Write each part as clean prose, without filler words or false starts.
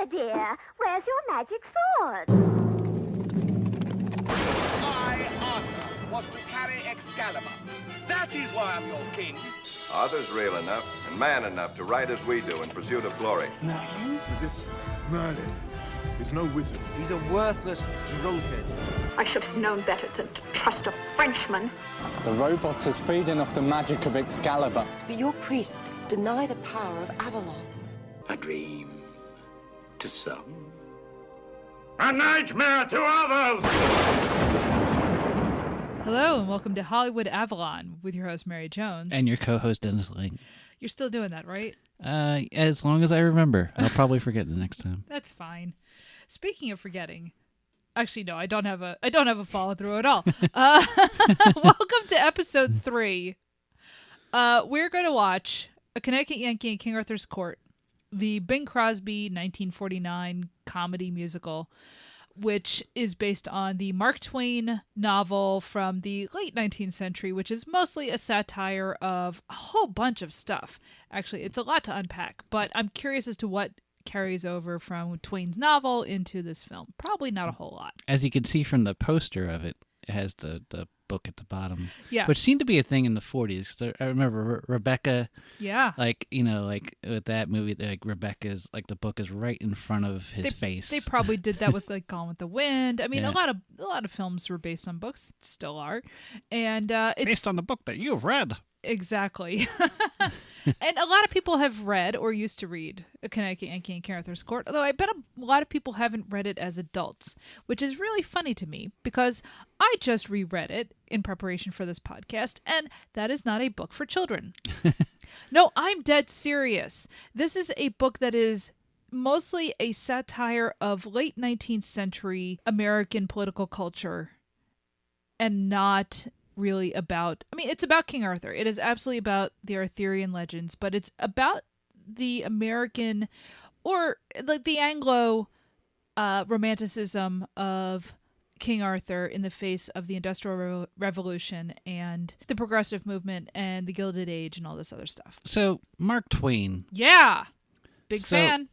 Arthur, dear, where's your magic sword? I, Arthur, was to carry Excalibur. That is why I'm your king. Arthur's real enough and man enough to ride as we do in pursuit of glory. Merlin? But this Merlin is no wizard. He's a worthless drunkard. I should have known better than to trust a Frenchman. The robot is feeding off the magic of Excalibur. But your priests deny the power of Avalon. A dream to some. A nightmare to others! Hello and welcome to Hollywood Avalon with your host Mary Jones. And your co-host Dennis Lang. You're still doing that, right? As long as I remember. I'll probably forget the next time. That's fine. Speaking of forgetting, actually no, I don't have a follow through at all. Welcome to episode 3. We're going to watch A Connecticut Yankee in King Arthur's Court, the Bing Crosby 1949 comedy musical, which is based on the Mark Twain novel from the late 19th century, which is mostly a satire of a whole bunch of stuff. Actually, it's a lot to unpack, but I'm curious as to what carries over from Twain's novel into this film. Probably not a whole lot. As you can see from the poster of it, it has the book at the bottom. Yes. Which seemed to be a thing in the 40s. So I remember Rebecca. Yeah. Like with that movie, like Rebecca's, like the book is right in front of his face. They probably did that with like Gone with the Wind. I mean, Yeah. a lot of films were based on books, still are. And it's based on the book that you've read. Exactly. And a lot of people have read or used to read A Connecticut Yankee in King Arthur's Court, although I bet a lot of people haven't read it as adults, which is really funny to me because I just reread it in preparation for this podcast, and that is not a book for children. No, I'm dead serious. This is a book that is mostly a satire of late 19th century American political culture and not really about, I mean, it's about King Arthur. It is absolutely about the Arthurian legends, but it's about the American or like the Anglo romanticism of King Arthur in the face of the Industrial Revolution and the progressive movement and the Gilded Age and all this other stuff. So Mark Twain. Yeah. Big fan.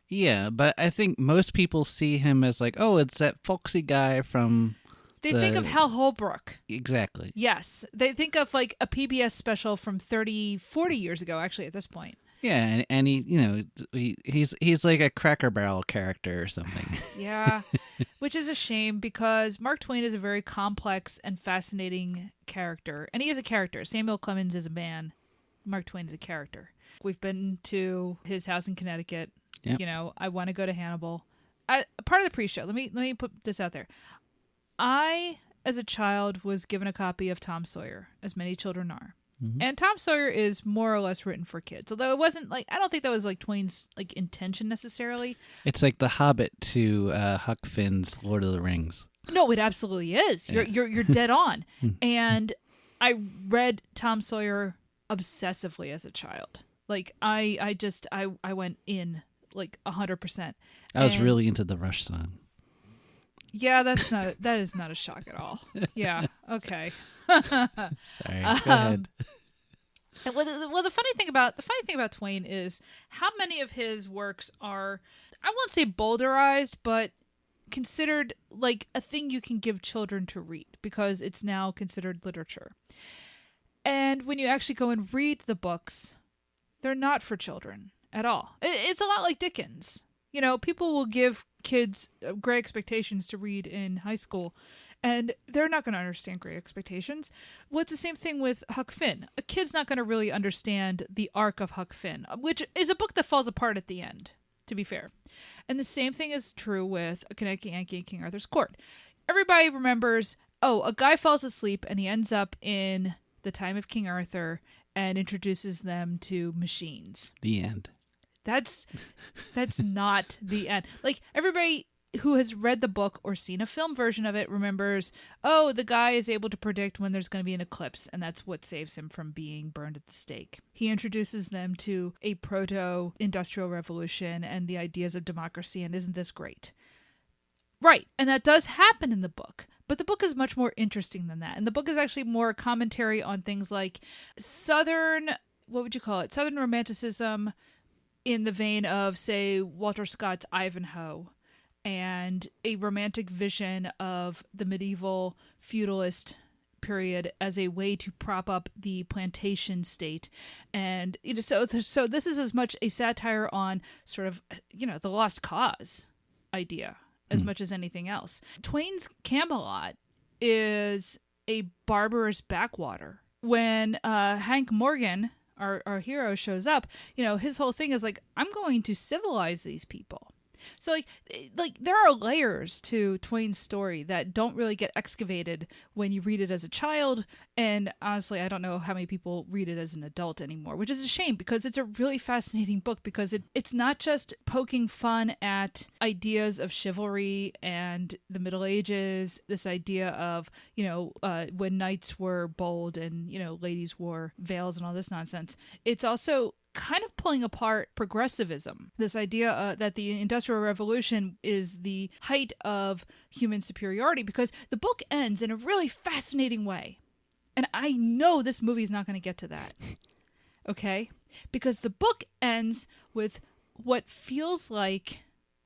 Yeah, but I think most people see him as like, oh, it's that folksy guy from... They think of Hal Holbrook. Exactly. Yes. They think of like a PBS special from 30, 40 years ago, actually, at this point. Yeah, and he, he's like a Cracker Barrel character or something. Yeah, which is a shame because Mark Twain is a very complex and fascinating character. And he is a character. Samuel Clemens is a man. Mark Twain is a character. We've been to his house in Connecticut. Yep. You know, I want to go to Hannibal. Part of the pre-show, let me put this out there. I, as a child, was given a copy of Tom Sawyer, as many children are. Mm-hmm. And Tom Sawyer is more or less written for kids, although it wasn't like, I don't think that was like Twain's like intention necessarily. It's like The Hobbit to Huck Finn's Lord of the Rings. No, it absolutely is. Yeah. You're dead on. And I read Tom Sawyer obsessively as a child. Like I went in like 100%. I was really into the Rush song. Yeah, that is not a shock at all. Yeah, okay. Sorry, go ahead. Well, the funny thing about Twain is how many of his works are, I won't say bowdlerized, but considered like a thing you can give children to read because it's now considered literature. And when you actually go and read the books, they're not for children at all. It's a lot like Dickens. You know, people will give kids Great Expectations to read in high school, and they're not going to understand Great Expectations. Well, it's the same thing with Huck Finn. A kid's not going to really understand the arc of Huck Finn, which is a book that falls apart at the end, to be fair. And the same thing is true with A Connecticut Yankee in King Arthur's Court. Everybody remembers, oh, a guy falls asleep and he ends up in the time of King Arthur and introduces them to machines. The end. That's not the end. Like, everybody who has read the book or seen a film version of it remembers, oh, the guy is able to predict when there's going to be an eclipse, and that's what saves him from being burned at the stake. He introduces them to a proto-industrial revolution and the ideas of democracy, and isn't this great? Right, and that does happen in the book. But the book is much more interesting than that. And the book is actually more commentary on things like Southern, what would you call it? Southern romanticism, in the vein of, say, Walter Scott's Ivanhoe, and a romantic vision of the medieval feudalist period as a way to prop up the plantation state. And so this is as much a satire on sort of the lost cause idea as much as anything else. Twain's Camelot is a barbarous backwater. When Hank Morgan, our hero, shows up, his whole thing is like, I'm going to civilize these people. So like there are layers to Twain's story that don't really get excavated when you read it as a child, and honestly I don't know how many people read it as an adult anymore, which is a shame because it's a really fascinating book, because it's not just poking fun at ideas of chivalry and the Middle Ages, this idea of when knights were bold and ladies wore veils and all this nonsense. It's also kind of pulling apart progressivism, this idea that the Industrial Revolution is the height of human superiority, because the book ends in a really fascinating way. And I know this movie is not going to get to that. Okay? Because the book ends with what feels like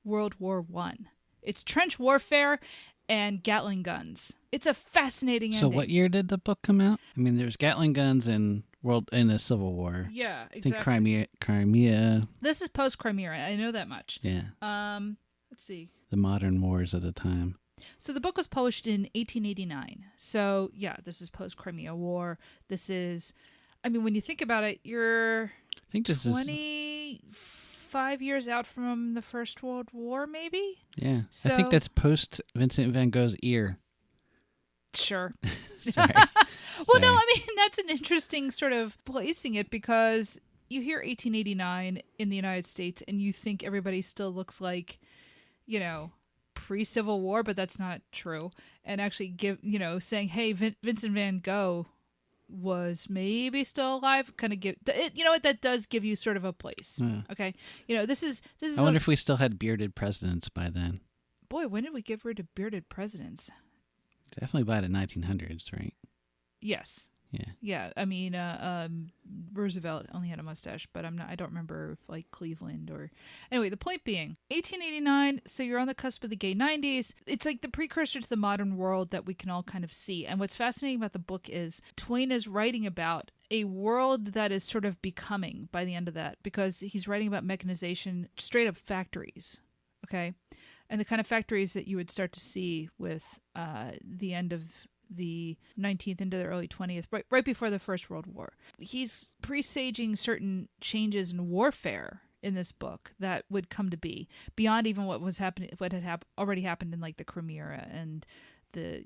World War I. It's trench warfare and Gatling guns. It's a fascinating ending. So what year did the book come out? I mean, there's Gatling guns in the Civil War. Yeah, exactly. I think Crimea. This is post-Crimea. I know that much. Yeah. Let's see. The modern wars at the time. So the book was published in 1889. So yeah, this is post-Crimea War. This is, I mean, when you think about it, you're I think this 25 years out from the First World War, maybe? Yeah. So, I think that's post Vincent van Gogh's ear. Sure. Sorry. Well, no, I mean, that's an interesting sort of placing it, because you hear 1889 in the United States and you think everybody still looks like, pre-Civil War, but that's not true. And actually saying, hey, Vincent van Gogh was maybe still alive, kind of that does give you sort of a place. Yeah. Okay. This is I wonder if we still had bearded presidents by then. Boy, when did we get rid of bearded presidents? Definitely by the 1900s, right? Yes. Yeah. Yeah. I mean, Roosevelt only had a mustache, but I don't remember if like Cleveland or. Anyway, the point being, 1889. So you're on the cusp of the gay 90s. It's like the precursor to the modern world that we can all kind of see. And what's fascinating about the book is Twain is writing about a world that is sort of becoming by the end of that, because he's writing about mechanization, straight up factories. Okay. And the kind of factories that you would start to see with the end of the 19th into the early 20th, right before the First World War. He's presaging certain changes in warfare in this book that would come to be beyond even what was happening, what had already happened in like the Crimea and the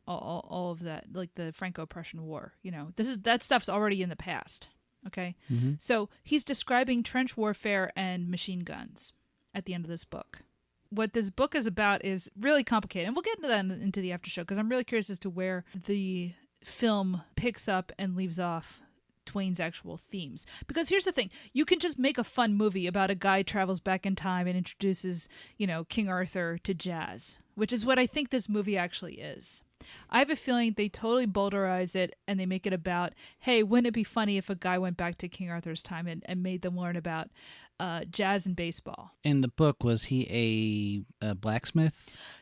all of that, like the Franco-Prussian War. That stuff's already in the past. Okay, So he's describing trench warfare and machine guns at the end of this book. What this book is about is really complicated, and we'll get into that into the after show, because I'm really curious as to where the film picks up and leaves off Twain's actual themes. Because here's the thing, you can just make a fun movie about a guy travels back in time and introduces, King Arthur to jazz, which is what I think this movie actually is. I have a feeling they totally boulderize it and they make it about, hey, wouldn't it be funny if a guy went back to King Arthur's time and made them learn about jazz and baseball. In the book, was he a blacksmith?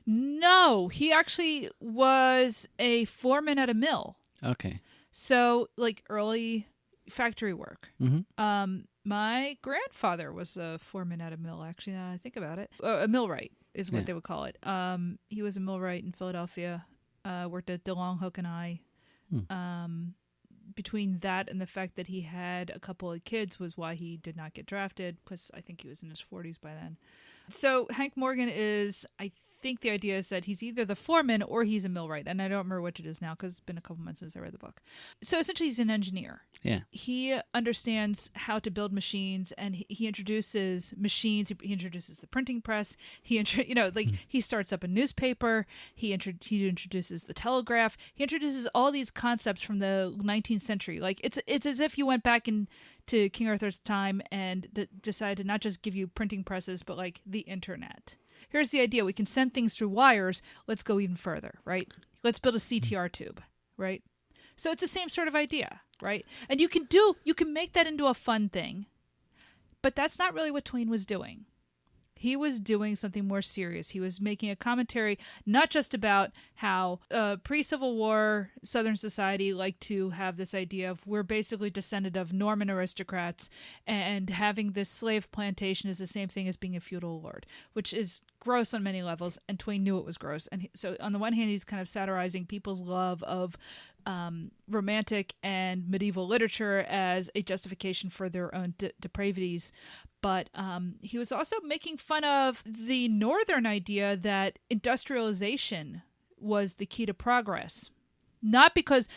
No, he actually was a foreman at a mill. Okay. So, like early factory work. Mm-hmm. My grandfather was a foreman at a mill, actually, now I think about it. A millwright is what they would call it. He was a millwright in Philadelphia, worked at DeLong, Hook and I. Between that and the fact that he had a couple of kids was why he did not get drafted, because I think he was in his 40s by then. So Hank Morgan is, I think the idea is that he's either the foreman or he's a millwright, and I don't remember which it is now because it's been a couple months since I read the book. So essentially he's an engineer. Yeah. He understands how to build machines, and he introduces machines. He introduces the printing press. He starts up a newspaper. He introduces the telegraph. He introduces all these concepts from the 19th century. Like it's as if you went back to King Arthur's time and decided to not just give you printing presses, but like the internet. Here's the idea. We can send things through wires. Let's go even further, right? Let's build a CTR tube, right? So it's the same sort of idea, right? And you can make that into a fun thing, But that's not really what Twain was doing. He was doing something more serious. He was making a commentary not just about how pre-Civil War Southern society liked to have this idea of we're basically descended of Norman aristocrats, and having this slave plantation is the same thing as being a feudal lord, which is gross on many levels, and Twain knew it was gross. And so on the one hand, he's kind of satirizing people's love of romantic and medieval literature as a justification for their own depravities. But he was also making fun of the Northern idea that industrialization was the key to progress. Not because,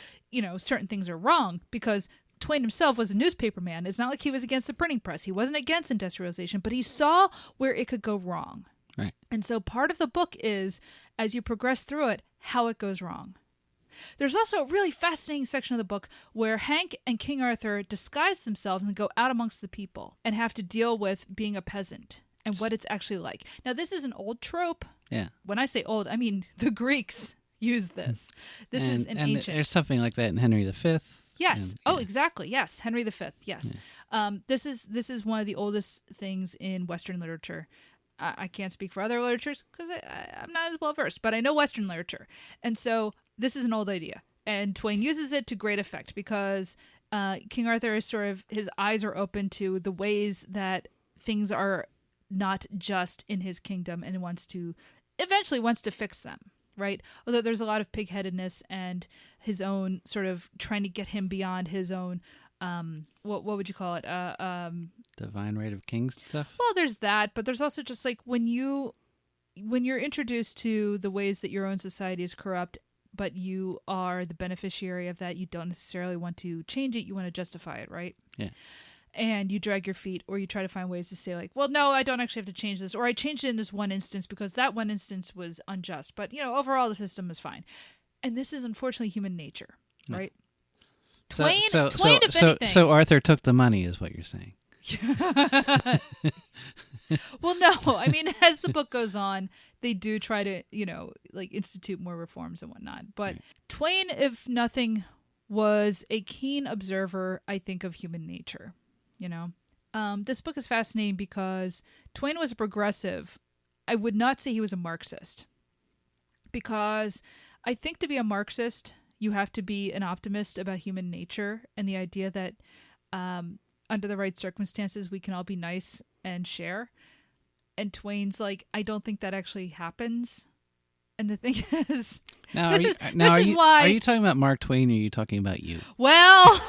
certain things are wrong, because Twain himself was a newspaper man. It's not like he was against the printing press. He wasn't against industrialization, but he saw where it could go wrong. Right. And so part of the book is, as you progress through it, how it goes wrong. There's also a really fascinating section of the book where Hank and King Arthur disguise themselves and go out amongst the people and have to deal with being a peasant and what it's actually like. Now, this is an old trope. Yeah. When I say old, I mean the Greeks used this. This is an ancient. There's something like that in Henry V. Yes. Exactly. Yes. Henry V. Yes. Yeah. This is one of the oldest things in Western literature. I can't speak for other literatures because I'm not as well versed, but I know Western literature. And so this is an old idea. And Twain uses it to great effect because King Arthur is sort of, his eyes are open to the ways that things are not just in his kingdom, and eventually wants to fix them, right? Although there's a lot of pigheadedness and his own sort of trying to get him beyond his own, what would you call it? Divine right of kings stuff? Well, there's that, but there's also just like when you're introduced to the ways that your own society is corrupt, but you are the beneficiary of that, you don't necessarily want to change it, you want to justify it, right? Yeah. And you drag your feet, or you try to find ways to say like, well, no, I don't actually have to change this, or I changed it in this one instance because that one instance was unjust, but overall the system is fine. And this is unfortunately human nature, right? Twain, if anything. So Arthur took the money, is what you're saying. Well, no. I mean, as the book goes on, they do try to, institute more reforms and whatnot. But right. Twain, if nothing, was a keen observer, I think, of human nature. This book is fascinating because Twain was a progressive. I would not say he was a Marxist, because I think to be a Marxist, you have to be an optimist about human nature and the idea that under the right circumstances, we can all be nice and share. And Twain's like, I don't think that actually happens. And the thing is, this is why. Are you talking about Mark Twain, or are you talking about you? Well,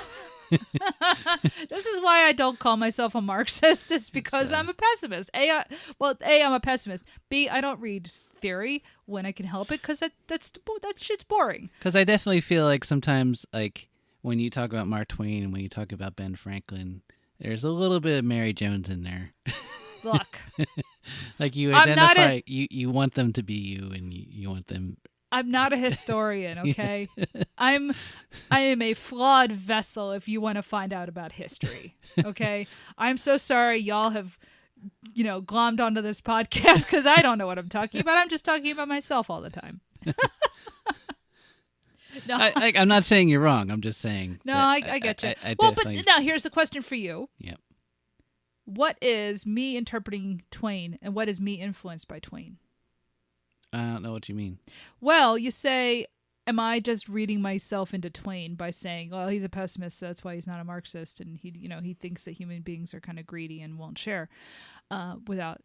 this is why I don't call myself a Marxist. It's because I'm a pessimist. A, I'm a pessimist. B, I don't read theory when I can help it because that shit's boring. Because I definitely feel like sometimes, like when you talk about Mark Twain and when you talk about Ben Franklin, there's a little bit of Mary Jones in there. Look, like you identify, you want them to be you, and you want them. I'm not a historian, okay? I am a flawed vessel if you want to find out about history, okay? I'm so sorry y'all have, glommed onto this podcast because I don't know what I'm talking about. I'm just talking about myself all the time. No, I'm not saying you're wrong. I'm just saying. No, I get you. But now here's the question for you. Yep. What is me interpreting Twain, and what is me influenced by Twain? I don't know what you mean. Well, you say, am I just reading myself into Twain by saying, well, he's a pessimist, so that's why he's not a Marxist, and he thinks that human beings are kind of greedy and won't share without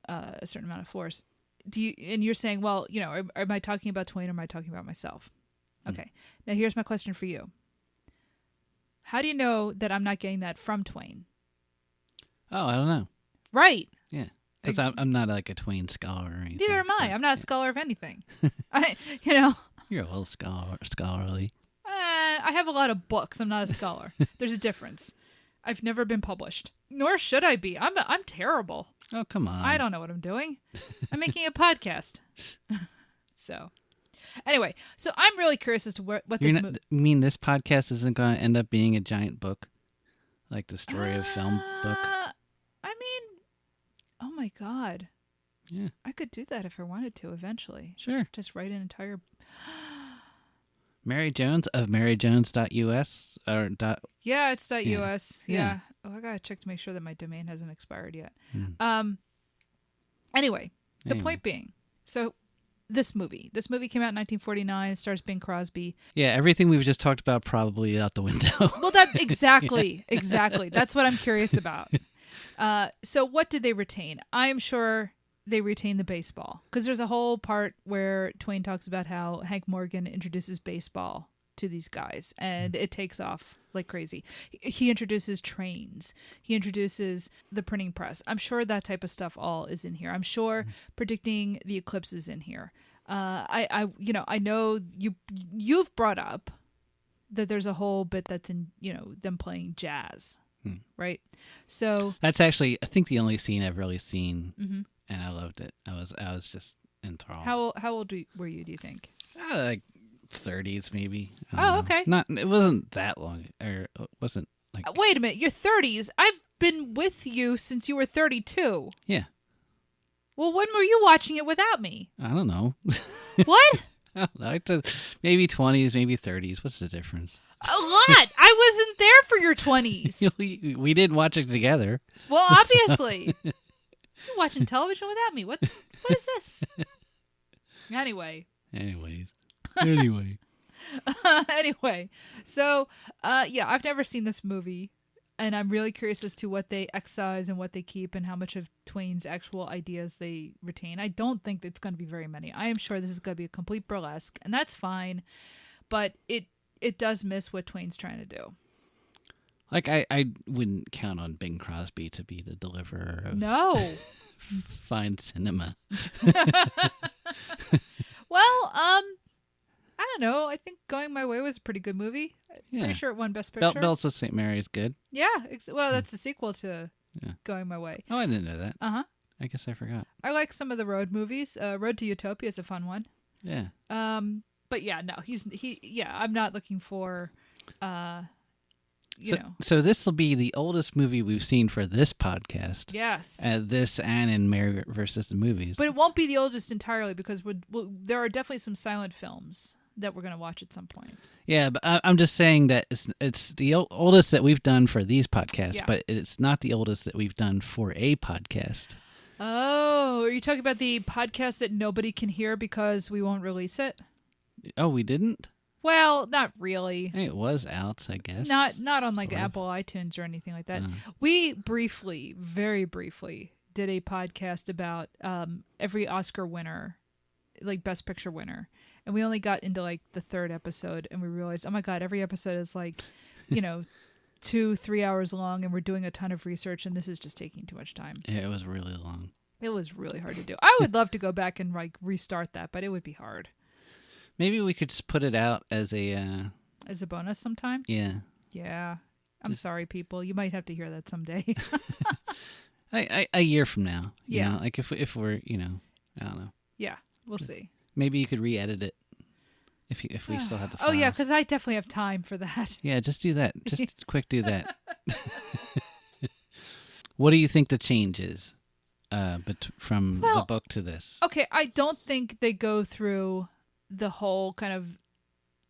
a certain amount of force. And you're saying, well, am I talking about Twain, or am I talking about myself? Okay. Now here's my question for you. How do you know that I'm not getting that from Twain? Oh, I don't know. Right. Yeah. Because I'm not like a Twain scholar or anything. Neither am I. I'm not a scholar of anything. You're a little scholarly. I have a lot of books. I'm not a scholar. There's a difference. I've never been published. Nor should I be. I'm terrible. Oh, come on. I don't know what I'm doing. I'm making a podcast. So, anyway, so I'm really curious as to what this movie... You mean this podcast isn't going to end up being a giant book? Like the story of film book? Oh my God. Yeah. I could do that if I wanted to eventually. Sure. Just write an entire... Mary Jones of maryjones.us or dot. Yeah, it's Yeah. .us. Yeah. Yeah. Oh, I gotta check to make sure that my domain hasn't expired yet. Hmm. Anyway, the Anyway. point being, so this movie came out in 1949. Stars Bing Crosby. Yeah, everything we've just talked about probably out the window. Well, that exactly. That's what I'm curious about. So what did they retain? I am sure they retain the baseball, because there's a whole part where Twain talks about how Hank Morgan introduces baseball to these guys, and it takes off like crazy. He introduces trains. He introduces the printing press. I'm sure that type of stuff all is in here. I'm sure predicting the eclipse is in here. I know you've brought up that there's a whole bit that's in, them playing jazz, right? So That's actually, I think, the only scene I've really seen, Mhm. and I loved it. I was just enthralled. how old were you, do you think? Like 30s, maybe. I Oh, don't know. okay. It wasn't that long, or it wasn't like. Wait a minute, you're 30s. I've been with you since you were 32. Yeah, Well, when were you watching it without me? I don't know. What? I don't know. Maybe 20s, maybe 30s. What's the difference? A lot. I wasn't there for your 20s. we did watch it together. Well, obviously. You're watching television without me. What is this? Anyway. Anyways. Anyway. So, I've never seen this movie, and I'm really curious as to what they excise and what they keep and how much of Twain's actual ideas they retain. I don't think it's going to be very many. I am sure this is going to be a complete burlesque, and that's fine, but it does miss what Twain's trying to do. Like, I wouldn't count on Bing Crosby to be the deliverer of No. fine cinema. Well, I don't know. I think Going My Way was a pretty good movie. Yeah. Pretty sure it won Best Picture. Bells of St. Mary is good. Yeah. Well, that's the sequel to Yeah. Going My Way. Oh, I didn't know that. Uh-huh. I guess I forgot. I like some of the road movies. Road to Utopia is a fun one. Yeah. But yeah, no, I'm not looking for, So this will be the oldest movie we've seen for this podcast. Yes. This and in Mary versus the Movies. But it won't be the oldest entirely, because there are definitely some silent films that we're going to watch at some point. Yeah, but I'm just saying that it's the oldest that we've done for these podcasts, Yeah. but it's not the oldest that we've done for a podcast. Oh, are you talking about the podcast that nobody can hear because we won't release it? Oh, we didn't? Well, not really. Hey, it was out, I guess. Not on like Sort of. Apple iTunes or anything like that. We very briefly, did a podcast about every Oscar winner, like Best Picture winner. And we only got into like the third episode, and we realized, oh my God, every episode is like, 2-3 hours long, and we're doing a ton of research, and this is just taking too much time. Yeah, it was really long. It was really hard to do. I would love to go back and like restart that, but it would be hard. Maybe we could just put it out as a... As a bonus sometime? Yeah. Yeah. I'm sorry, people. You might have to hear that someday. A year from now. You Yeah. know, like if we're, I don't know. Yeah, we'll see. Maybe you could re-edit it if we still have the Oh, files. yeah, because I definitely have time for that. Yeah, just do that. Just quick do that. What do you think the change is from the book to this? Okay, I don't think they go through the whole kind of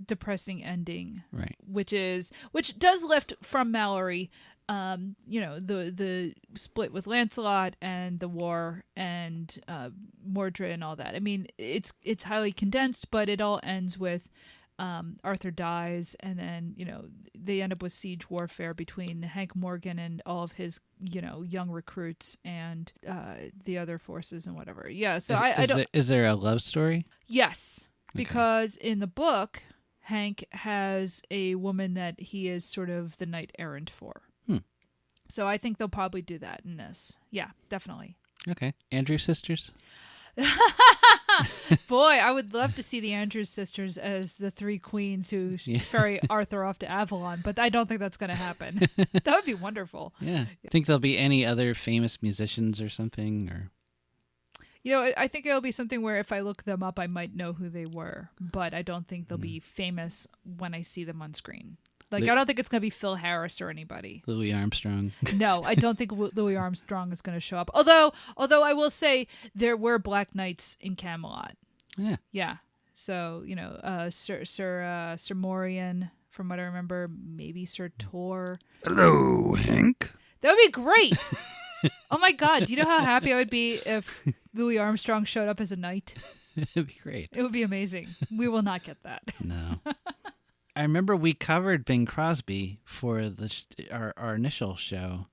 depressing ending, Right. which does lift from Mallory, the split with Lancelot and the war and Mordred and all that. I mean, it's highly condensed, but it all ends with Arthur dies, and then they end up with siege warfare between Hank Morgan and all of his young recruits and the other forces and whatever. Yeah, so Is there a love story? Yes, because in the book, Hank has a woman that he is sort of the knight errant for. So I think they'll probably do that in this. Yeah, definitely. Okay. Andrews sisters? Boy, I would love to see the Andrews sisters as the three queens who ferry Arthur off to Avalon, but I don't think that's going to happen. That would be wonderful. Yeah. Think there'll be any other famous musicians or something? Or I think it'll be something where if I look them up, I might know who they were, but I don't think they'll be famous when I see them on screen. Like, I don't think it's going to be Phil Harris or anybody. Louis Armstrong? No, I don't think Louis Armstrong is going to show up. Although I will say there were Black Knights in Camelot. Yeah. Yeah. So, Sir Morian, from what I remember, maybe Sir Tor. Hello, Hank. That would be great. Oh my God. Do you know how happy I would be if Louis Armstrong showed up as a knight? It'd be great. It would be amazing. We will not get that. No. I remember we covered Bing Crosby for our initial show.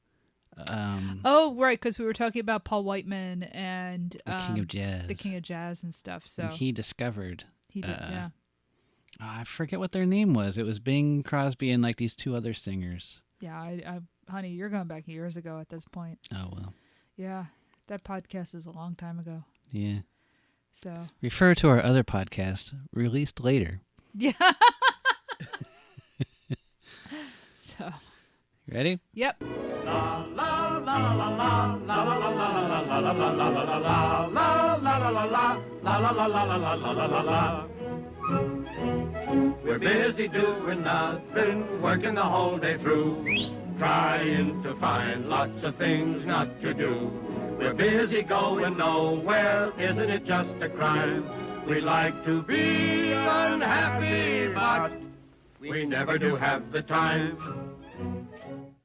Oh, right, because we were talking about Paul Whiteman and the King of Jazz. The King of Jazz and stuff. So and he discovered. He did, yeah. I forget what their name was. It was Bing Crosby and like these two other singers. Yeah, honey, you're going back years ago at this point. Oh, well. Yeah, that podcast is a long time ago. Yeah. So refer to our other podcast, released later. Yeah. So. Ready? Yep. La la la la la la la la la la la la la la la la la la la la. We're busy doing nothing, working the whole day through, trying to find lots of things not to do. We're busy going nowhere, isn't it just a crime? We like to be unhappy, but we never do have the time.